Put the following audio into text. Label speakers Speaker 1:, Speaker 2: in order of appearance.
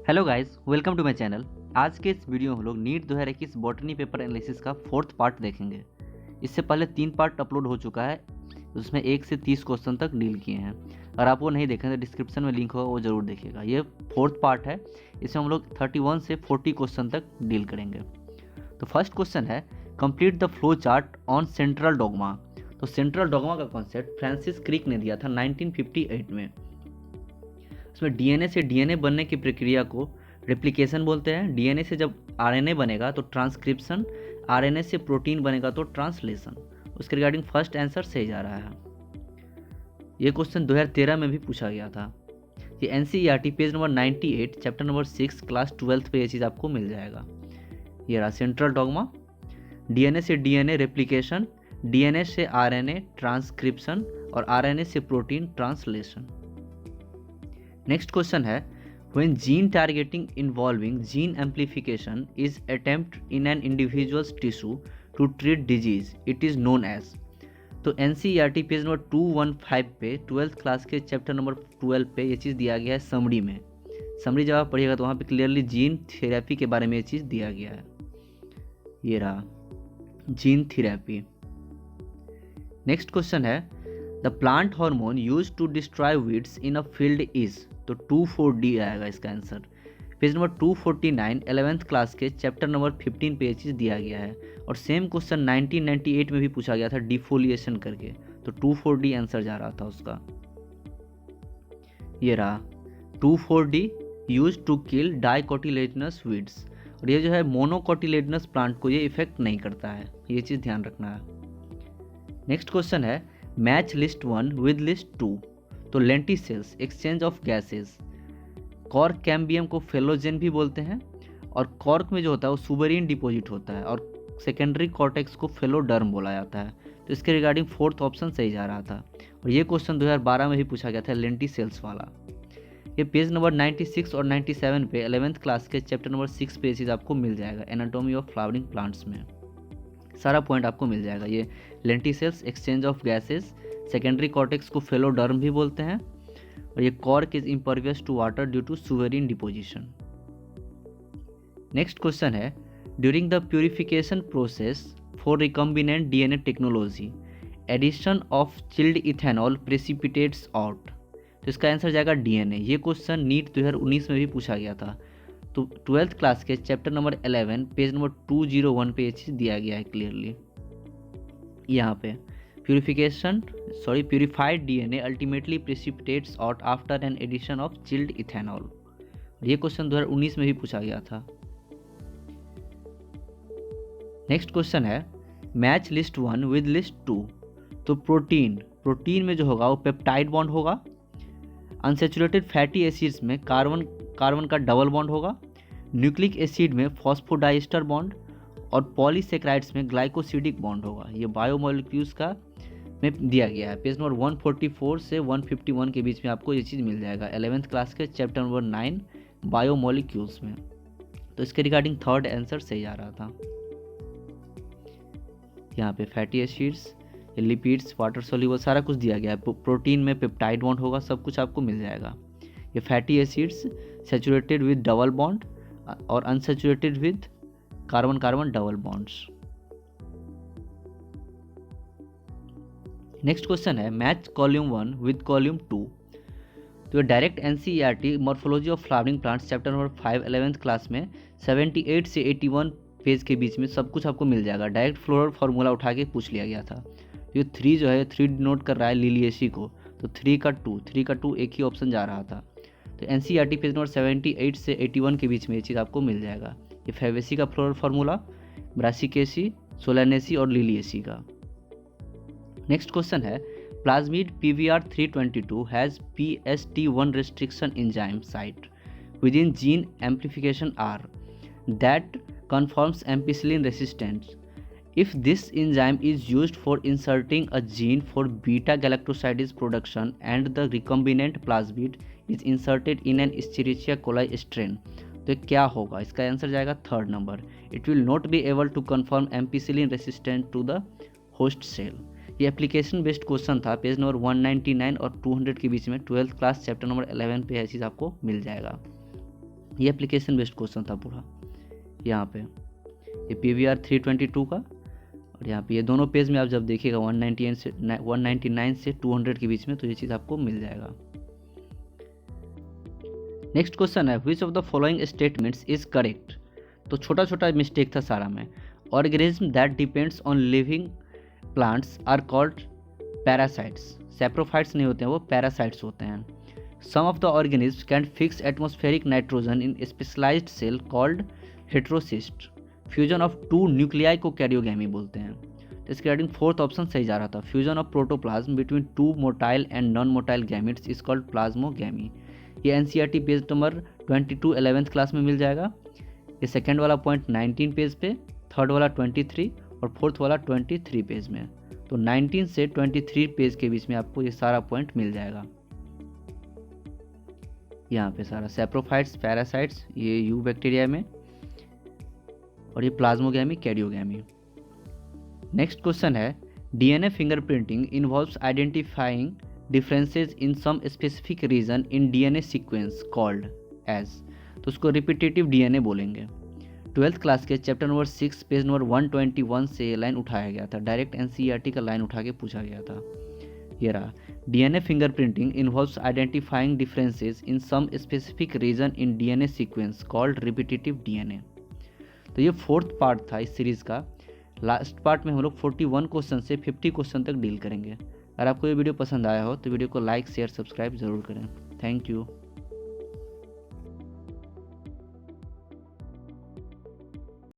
Speaker 1: Hello guys, welcome to my channel. आज के इस वीडियो में हम लोग नीट 2021 बॉटनी पेपर एनालिसिस का फोर्थ पार्ट देखेंगे। इससे पहले 3 पार्ट अपलोड हो चुका है, उसमें 1 से 30 क्वेश्चन तक डील किए हैं। अगर आप वो नहीं देखें तो डिस्क्रिप्शन में लिंक होगा, वो जरूर देखिएगा। ये फोर्थ पार्ट है, इसमें हम लोग 31 से 40 क्वेश्चन तक डील करेंगे। तो फर्स्ट क्वेश्चन है, complete the flow chart on central dogma. तो सेंट्रल डोगमा का कॉन्सेप्ट फ्रांसिस क्रिक ने दिया था 1958 में। उसमें डीएनए से डीएनए बनने की प्रक्रिया को रेप्लिकेशन बोलते हैं। डीएनए से जब आरएनए बनेगा तो ट्रांसक्रिप्शन, आरएनए से प्रोटीन बनेगा तो ट्रांसलेशन। उसके रिगार्डिंग फर्स्ट आंसर सही जा रहा है। ये क्वेश्चन 2013 में भी पूछा गया था। ये NCERT page number 98 chapter number 6 class 12 पे ये चीज़ आपको मिल जाएगा। ये रहा सेंट्रल डॉगमा, डीएनए से डीएनए रेप्लिकेशन, डीएनए से आरएनए ट्रांसक्रिप्शन और आरएनए से प्रोटीन ट्रांसलेशन। नेक्स्ट क्वेश्चन है, when gene targeting involving gene amplification is attempted in an individual's tissue to treat disease, it is known as। तो NCERT page number 215 पे 12th class के chapter number 12 पे ये चीज़ दिया गया है समरी में। समरी जब आप पढ़िएगा तो वहाँ पे क्लियरली जीन थेरेपी के बारे में ये चीज़ दिया गया है। ये रहा जीन थेरेपी। नेक्स्ट क्वेश्चन है, the plant hormone use to destroy weeds in a field is. तो 24D आएगा इसका answer. Page number 249 11th class के चैप्टर नंबर 15 पे ये चीज़ दिया गया है। और सेम क्वेश्चन 1998 में भी पूछा गया था डिफोलिएशन करके, तो 24D आंसर जा रहा था उसका। ये रहा 24D use to kill dicotyledonous weeds. और ये जो है मोनोकोटिलेडनस प्लांट को ये इफेक्ट नहीं करता है, ये चीज़ ध्यान रखना है। नेक्स्ट क्वेश्चन है, मैच लिस्ट 1 विद लिस्ट 2। तो lenticels, exchange of gases. Cork cambium को फेलोजेन भी बोलते हैं, और कॉर्क में जो होता है वो सुबेरिन डिपॉजिट होता है, और सेकेंडरी कॉर्टेक्स को फेलोडर्म बोला जाता है। तो इसके रिगार्डिंग फोर्थ ऑप्शन सही जा रहा था। और ये क्वेश्चन 2012 में भी पूछा गया था लेंटिसेल्स वाला। ये पेज नंबर 96 और 97 पे 11th क्लास के चैप्टर नंबर 6 पे चीज़ आपको मिल जाएगा, एनाटॉमी ऑफ फ्लावरिंग प्लांट्स में सारा पॉइंट आपको मिल जाएगा। ये lenticels, exchange of gases, secondary cortex को फेलोडर्म भी बोलते हैं, और ये cork is impervious to water due to suberin deposition. Next question है, during the purification process for recombinant DNA technology addition of chilled ethanol precipitates out. तो इसका answer जाएगा डीएनए। ये क्वेश्चन नीट 2019 में भी पूछा गया था। तो 12th क्लास के चैप्टर नंबर 11 पेज नंबर 201 पे ये चीज़ दिया गया है क्लियरली। यहाँ पे purified DNA ultimately precipitates out after an addition of chilled ethanol. ये क्वेश्चन 2019 में भी पूछा गया था। नेक्स्ट क्वेश्चन है, मैच लिस्ट 1 विद लिस्ट 2। तो प्रोटीन में जो होगा वो पेप्टाइड बॉन्ड होगा, अनसेचुरेटेड फैटी एसिड्स में कार्बन का डबल बॉन्ड होगा, न्यूक्लिक एसिड में फॉस्फोडाइस्टर बॉन्ड, और पॉलीसेक्राइड्स में ग्लाइकोसिडिक बॉन्ड होगा। ये बायोमोलिक्यूल्स का में दिया गया है। पेज नंबर 144 से 151 के बीच में आपको ये चीज़ मिल जाएगा 11th क्लास के चैप्टर नंबर 9 बायोमोलिक्यूल्स में। तो इसके रिगार्डिंग थर्ड आंसर सही आ रहा था। यहाँ पे fatty acids, lipids, water soluble सारा कुछ दिया गया है। प्रोटीन में पेप्टाइड बॉन्ड होगा, सब कुछ आपको मिल जाएगा। ये fatty acids saturated with double bond और unsaturated with carbon carbon double bonds. Next question है, मैच कॉल्यूम 1 विद कॉल्यूम 2। तो direct NCERT morphology of flowering plants chapter number 5 11th class में 78 से 81 पेज के बीच में सब कुछ आपको मिल जाएगा। डायरेक्ट फ्लोरल फार्मूला उठा के पूछ लिया गया था। ये 3 जो है 3 डिनोट कर रहा है लिलिएसी को, तो 3 का 2 एक ही ऑप्शन जा रहा था। तो एनसीईआरटी पेज नंबर 78 से 81 के बीच में ये चीज़ आपको मिल जाएगा। ये फैवेसी का फ्लोरल फार्मूला, ब्रासिकेसी, सोलानेसी और लिलिएसी का। नेक्स्ट क्वेश्चन है, plasmid PVR322 has PST1 restriction enzyme site within gene amplification R that conforms ampicillin resistance. If this enzyme is used for inserting a gene for beta galactosidase production and the recombinant plasmid is inserted in an Escherichia coli strain, तो क्या होगा? इसका answer जाएगा third number. It will not be able to conform ampicillin resistant to the host cell। ये application based question था, page number 199 और 200 के बीच में 12th क्लास चैप्टर नंबर 11 पे ऐसी आपको मिल जाएगा। ये एप्लीकेशन बेस्ड क्वेश्चन था पूरा। यहाँ पे ये PVR 322 का, और यहाँ पे ये दोनों पेज में आप जब देखिएगा 199 से 200 के बीच में, तो ये चीज़ आपको मिल जाएगा। नेक्स्ट क्वेश्चन है, which of the following statements is correct. तो छोटा छोटा मिस्टेक था सारा में। Organism that depends on living plants are called parasites. Saprophytes नहीं होते हैं, वो पैरासाइट्स होते हैं। Some of the organism can fix atmospheric nitrogen in specialised cell called heterocyst. Fusion of two nuclei को कैरियोगैमी बोलते हैं। तो इसके रिगार्डिंग फोर्थ ऑप्शन सही जा रहा था। Fusion of protoplasm between two motile and non motile gametes is called plasmogamy. ये NCERT page number 22 11th class में मिल जाएगा। ये सेकेंड वाला पॉइंट 19 पेज पे, थर्ड वाला 23 और फोर्थ वाला 23 पेज में। तो 19 से 23 पेज के बीच में आपको ये सारा पॉइंट मिल जाएगा। यहाँ पे सारा सैप्रोफाइट्स, पैरासाइट्स ये यू बैक्टीरिया में, और ये प्लाज्मोगैमी, कैरियोगैमी। नेक्स्ट क्वेश्चन है, DNA fingerprinting involves identifying differences in some specific region in DNA sequence called as। तो उसको रिपीटेटिव DNA बोलेंगे। 12th क्लास के चैप्टर नंबर 6 पेज नंबर 121 से ये लाइन उठाया गया था। डायरेक्ट NCERT का लाइन उठा के पूछा गया था। ये रहा, DNA fingerprinting involves identifying differences in some specific region in DNA sequence called repetitive DNA। तो ये फोर्थ पार्ट था इस सीरीज का। लास्ट पार्ट में हम लोग 41 क्वेश्चन से 50 क्वेश्चन तक डील करेंगे। अगर आपको ये वीडियो पसंद आया हो तो वीडियो को लाइक, शेयर, सब्सक्राइब जरूर करें। Thank you.